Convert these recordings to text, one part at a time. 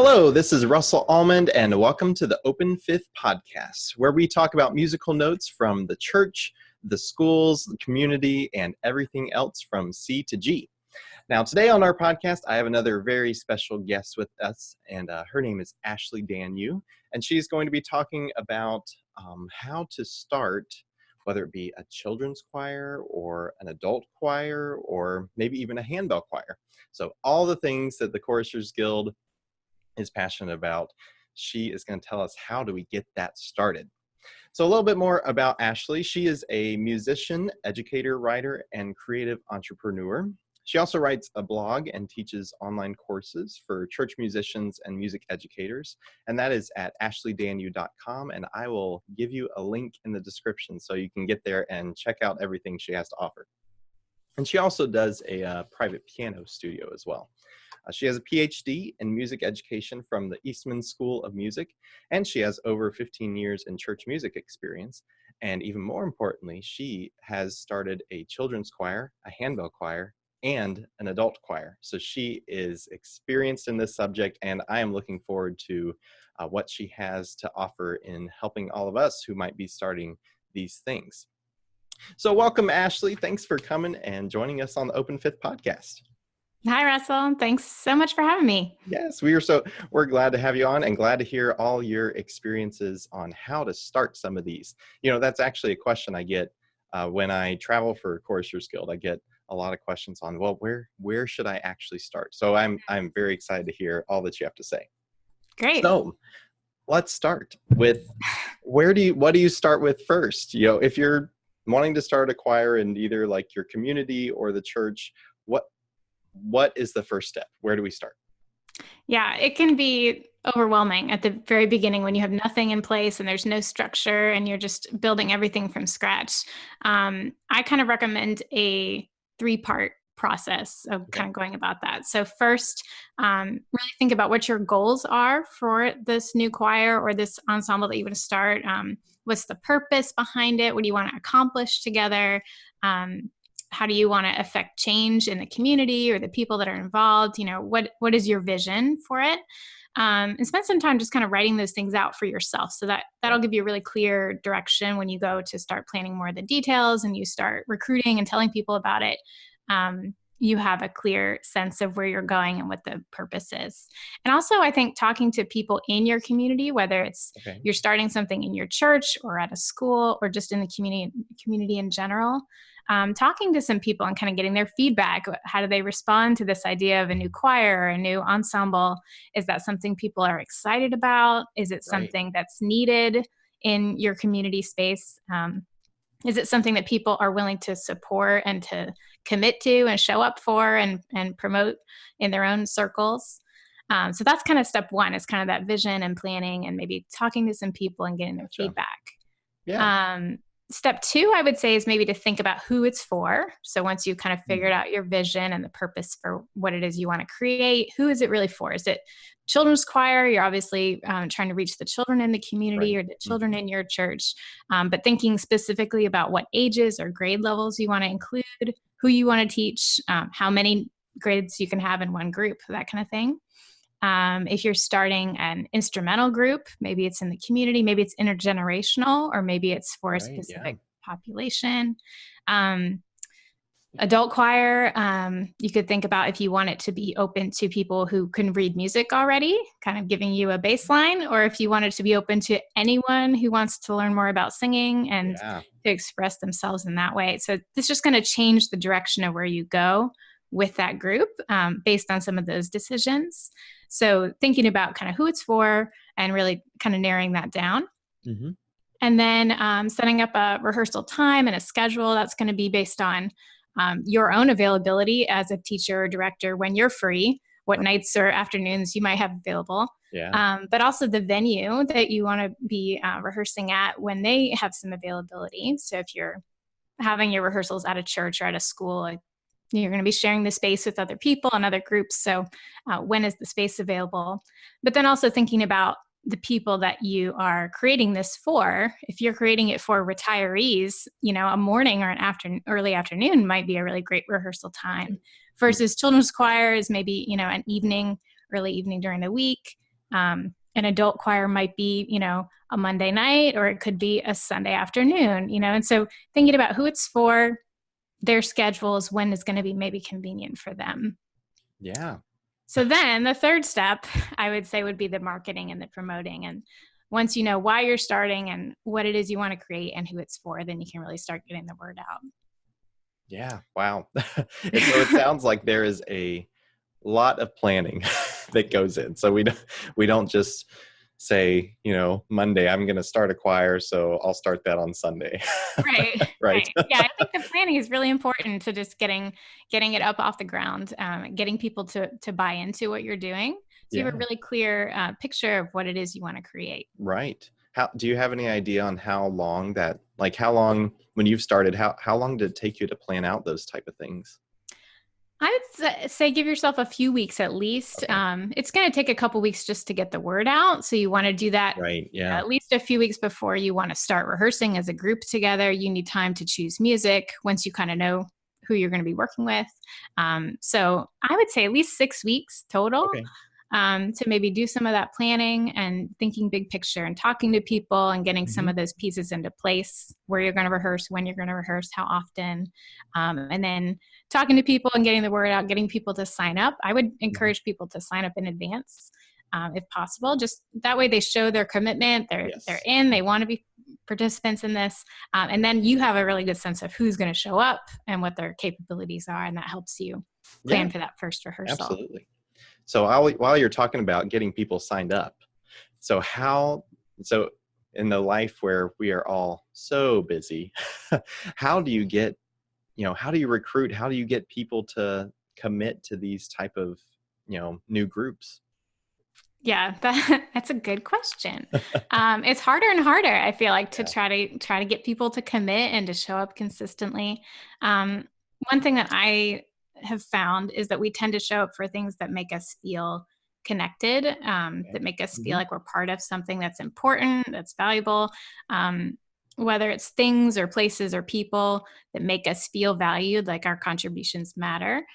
Hello, this is Russell Almond, and welcome to the Open Fifth podcast, where we talk about musical notes from the church, the schools, the community, and everything else from C to G. Now, today on our podcast, I have another very special guest with us, and her name is Ashley Danyew, and she's going to be talking about how to start, whether it be a children's choir or an adult choir or maybe even a handbell choir. So all the things that the Choristers Guild is passionate about. She is going to tell us how do we get that started. So a little bit more about Ashley. She is a musician, educator, writer, and creative entrepreneur. She also writes a blog and teaches online courses for church musicians and music educators, and that is at ashleydanyew.com, and I will give you a link in the description so you can get there and check out everything she has to offer. And she also does a private piano studio as well. She has a PhD in music education from the Eastman School of Music, and she has over 15 years in church music experience. And even more importantly, she has started a children's choir, a handbell choir, and an adult choir. So she is experienced in this subject, and I am looking forward to what she has to offer in helping all of us who might be starting these things. So welcome, Ashley. Thanks for coming and joining us on the Open Fifth podcast. Hi, Russell. Thanks so much for having me. Yes, we're glad to have you on and glad to hear all your experiences on how to start some of these. You know, that's actually a question I get when I travel for Choristers Guild. I get a lot of questions on, well, where should I actually start? So I'm very excited to hear all that you have to say. Great. So let's start with what do you start with first? You know, if you're wanting to start a choir in either like your community or the church, what is the first step? Where do we start? Yeah, it can be overwhelming at the very beginning when you have nothing in place and there's no structure and you're just building everything from scratch. I kind of recommend a 3-part process of kind of going about that. So first, really think about what your goals are for this new choir or this ensemble that you want to start. What's the purpose behind it? What do you want to accomplish together? How do you want to affect change in the community or the people that are involved? You know, what is your vision for it? And spend some time just kind of writing those things out for yourself. So that'll give you a really clear direction when you go to start planning more of the details and you start recruiting and telling people about it. You have a clear sense of where you're going and what the purpose is. And also, I think talking to people in your community, whether it's you're starting something in your church or at a school or just in the community in general, talking to some people and kind of getting their feedback. How do they respond to this idea of a new choir or a new ensemble? Is that something people are excited about? Is it something that's needed in your community space? Is it something that people are willing to support and to commit to and show up for and promote in their own circles? So that's kind of step one, is kind of that vision and planning and maybe talking to some people and getting their feedback. Yeah. Step 2, I would say, is maybe to think about who it's for. So once you've kind of figured out your vision and the purpose for what it is you want to create, who is it really for? Is it children's choir? You're obviously trying to reach the children in the community or the children in your church, but thinking specifically about what ages or grade levels you want to include, who you want to teach, how many grades you can have in one group, that kind of thing. If you're starting an instrumental group, maybe it's in the community, maybe it's intergenerational, or maybe it's for a specific population. Adult choir, you could think about if you want it to be open to people who can read music already, kind of giving you a baseline, or if you want it to be open to anyone who wants to learn more about singing and to express themselves in that way. So this is just going to change the direction of where you go with that group based on some of those decisions. So thinking about kind of who it's for and really kind of narrowing that down. Mm-hmm. And then setting up a rehearsal time and a schedule that's going to be based on your own availability as a teacher or director when you're free, what nights or afternoons you might have available. But also the venue that you want to be rehearsing at when they have some availability. So if you're having your rehearsals at a church or at a school, you're going to be sharing the space with other people and other groups. So when is the space available? But then also thinking about the people that you are creating this for. If you're creating it for retirees, you know, a morning or an early afternoon might be a really great rehearsal time versus children's choir is maybe, you know, an evening, early evening during the week. An adult choir might be, a Monday night, or it could be a Sunday afternoon, and so thinking about who it's for, their schedules, when it's going to be maybe convenient for them. Yeah. So then the third step, I would say, would be the marketing and the promoting. And once you know why you're starting and what it is you want to create and who it's for, then you can really start getting the word out. Yeah. Wow. So it sounds like there is a lot of planning that goes in. So we don't just say, Monday I'm going to start a choir, so I'll start that on Sunday. Right. Right. Yeah, I think the planning is really important to just getting it up off the ground, getting people to buy into what you're doing. So you have a really clear picture of what it is you want to create. Right. Do you have any idea on how long when you've started, how long did it take you to plan out those type of things? I would say give yourself a few weeks at least. Okay. It's going to take a couple weeks just to get the word out. So you want to do that Right. Yeah. at least a few weeks before you want to start rehearsing as a group together. You need time to choose music once you kind of know who you're going to be working with. So I would say at least 6 weeks total. Okay. To maybe do some of that planning and thinking big picture and talking to people and getting some of those pieces into place, where you're going to rehearse, when you're going to rehearse, how often, and then talking to people and getting the word out, getting people to sign up. I would encourage people to sign up in advance, if possible. Just that way they show their commitment. They're in, they want to be participants in this. And then you have a really good sense of who's going to show up and what their capabilities are. And that helps you plan for that first rehearsal. Absolutely. So while you're talking about getting people signed up, so in the life where we are all so busy, how do you recruit, how do you get people to commit to these type of, new groups? Yeah, that's a good question. It's harder and harder, I feel like, to try to get people to commit and to show up consistently. One thing that I have found is that we tend to show up for things that make us feel connected, that make us feel like we're part of something that's important, that's valuable. Whether it's things or places or people that make us feel valued, like our contributions matter.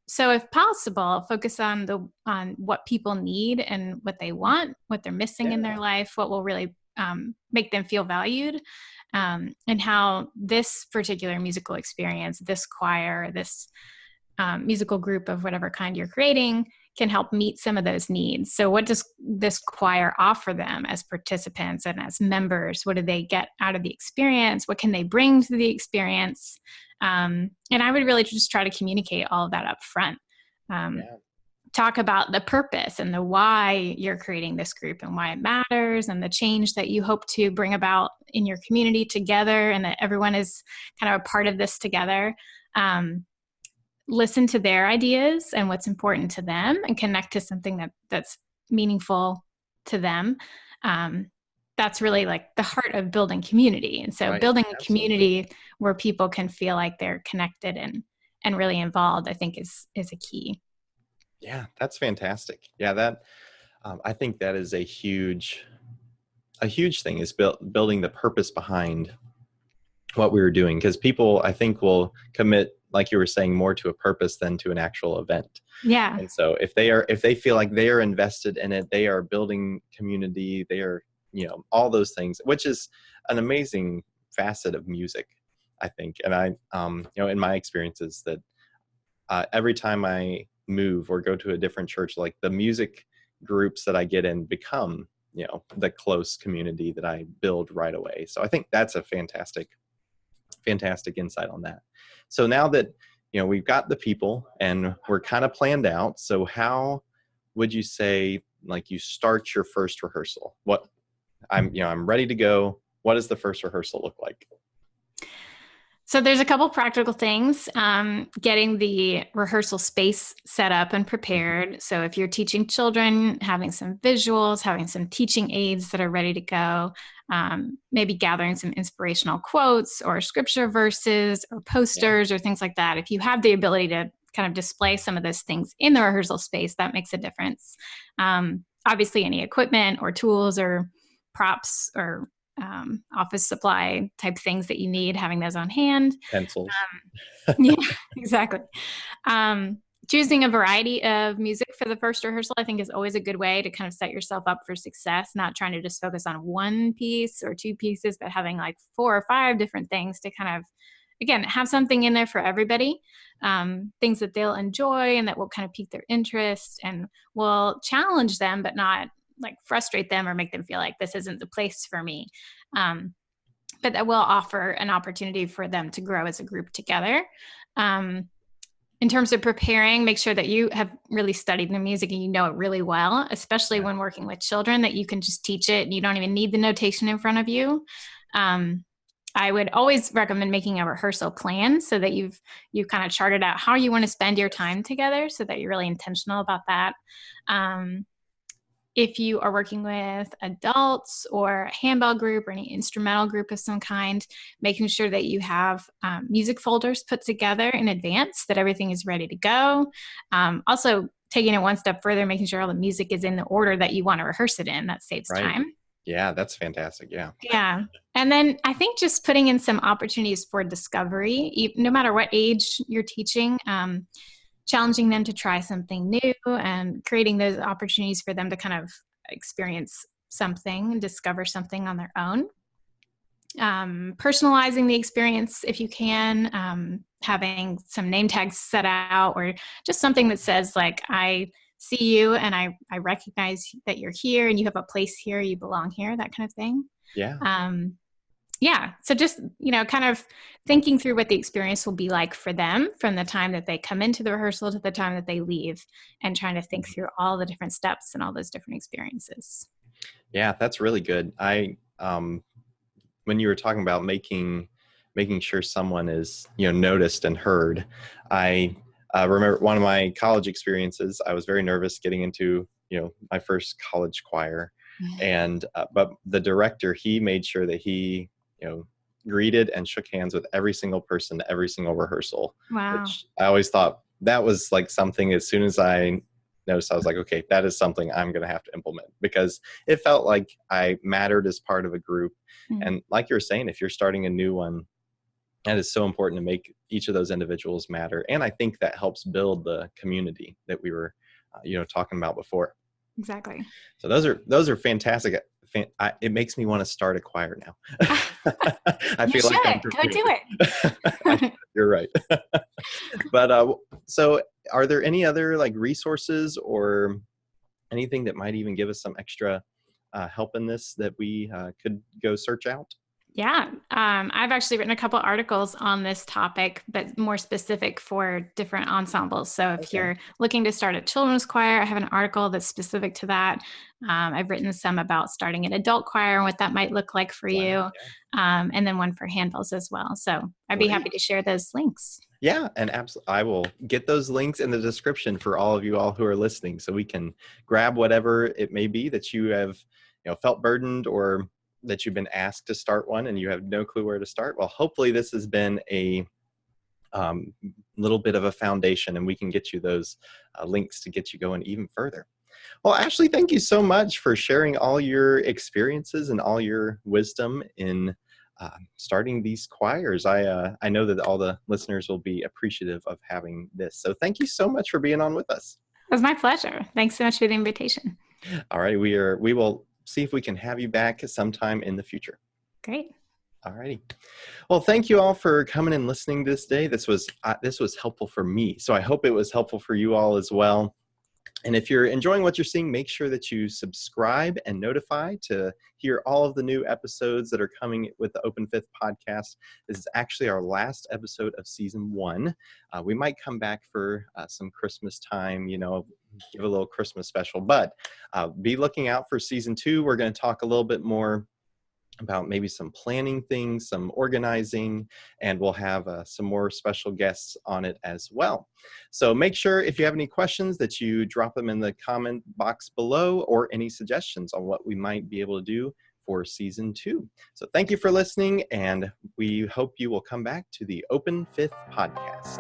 So if possible, focus on what people need and what they want, what they're missing in their life, what will really make them feel valued, and how this particular musical experience, this choir, this musical group of whatever kind you're creating, can help meet some of those needs. So what does this choir offer them as participants and as members? What do they get out of the experience? What can they bring to the experience? And I would really just try to communicate all of that up front. Talk about the purpose and the why you're creating this group and why it matters, and the change that you hope to bring about in your community together, and that everyone is kind of a part of this together. Listen to their ideas and what's important to them, and connect to something that's meaningful to them. That's really like the heart of building community. And so building a community where people can feel like they're connected and really involved, I think is a key. Yeah, that's fantastic. Yeah, that I think that is a huge thing, is building the purpose behind what we were doing, because people, I think, will commit, like you were saying, more to a purpose than to an actual event. Yeah. And so if they feel like they are invested in it, they are building community, they are, all those things, which is an amazing facet of music, I think. And I, in my experiences, that every time I move or go to a different church, like the music groups that I get in become, the close community that I build right away. So I think that's a fantastic insight on that. So now that, we've got the people and we're kind of planned out, so how would you say, like, you start your first rehearsal? I'm ready to go. What does the first rehearsal look like? So there's a couple practical things. Getting the rehearsal space set up and prepared. So if you're teaching children, having some visuals, having some teaching aids that are ready to go, maybe gathering some inspirational quotes or scripture verses or posters or things like that. If you have the ability to kind of display some of those things in the rehearsal space, that makes a difference. Obviously, any equipment or tools or props or office supply type things that you need, having those on hand. Pencils. Yeah, exactly. choosing a variety of music for the first rehearsal, I think, is always a good way to kind of set yourself up for success, not trying to just focus on one piece or two pieces, but having like 4 or 5 different things to kind of, again, have something in there for everybody, things that they'll enjoy and that will kind of pique their interest and will challenge them, but not like frustrate them or make them feel like this isn't the place for me. But that will offer an opportunity for them to grow as a group together. In terms of preparing, make sure that you have really studied the music and you know it really well, especially when working with children, that you can just teach it and you don't even need the notation in front of you. I would always recommend making a rehearsal plan so that you've kind of charted out how you want to spend your time together so that you're really intentional about that. If you are working with adults or a handbell group or any instrumental group of some kind, making sure that you have music folders put together in advance, that everything is ready to go. Also, taking it one step further, making sure all the music is in the order that you want to rehearse it in. That saves time. Yeah, that's fantastic. Yeah. Yeah. And then I think just putting in some opportunities for discovery, no matter what age you're teaching, challenging them to try something new and creating those opportunities for them to kind of experience something and discover something on their own. Personalizing the experience if you can, having some name tags set out or just something that says like, I see you and I recognize that you're here and you have a place here, you belong here, that kind of thing. Yeah. So just, kind of thinking through what the experience will be like for them from the time that they come into the rehearsal to the time that they leave, and trying to think through all the different steps and all those different experiences. Yeah, that's really good. When you were talking about making sure someone is, noticed and heard, I remember one of my college experiences. I was very nervous getting into, my first college choir. And, but the director, he made sure that he, greeted and shook hands with every single person, every single rehearsal. Wow. Which I always thought that was like something, as soon as I noticed, I was like, okay, that is something I'm going to have to implement, because it felt like I mattered as part of a group. And like you were saying, if you're starting a new one, that is so important to make each of those individuals matter. And I think that helps build the community that we were, talking about before. Exactly. So those are fantastic. It makes me want to start a choir now. I feel like I'm prepared. Go do it. You're right. But so are there any other like resources or anything that might even give us some extra help in this that we could go search out? Yeah. I've actually written a couple articles on this topic, but more specific for different ensembles. So if you're looking to start a children's choir, I have an article that's specific to that. I've written some about starting an adult choir and what that might look like for you. And then one for handbells as well. So I'd be happy to share those links. Yeah, and absolutely, I will get those links in the description for all of you all who are listening, so we can grab whatever it may be that you have, felt burdened, or that you've been asked to start one and you have no clue where to start. Well, hopefully this has been a little bit of a foundation, and we can get you those links to get you going even further. Well, Ashley, thank you so much for sharing all your experiences and all your wisdom in starting these choirs. I know that all the listeners will be appreciative of having this. So thank you so much for being on with us. It was my pleasure. Thanks so much for the invitation. All right. We will see if we can have you back sometime in the future. Great. All righty. Well, thank you all for coming and listening this day. This was helpful for me, so I hope it was helpful for you all as well. And if you're enjoying what you're seeing, make sure that you subscribe and notify to hear all of the new episodes that are coming with the Open Fifth podcast. This is actually our last episode of season 1. We might come back for some Christmas time, give a little Christmas special, but be looking out for season 2. We're going to talk a little bit more about maybe some planning things, some organizing, and we'll have some more special guests on it as well. So make sure, if you have any questions, that you drop them in the comment box below, or any suggestions on what we might be able to do for season 2. So thank you for listening, and we hope you will come back to the Open Fifth podcast.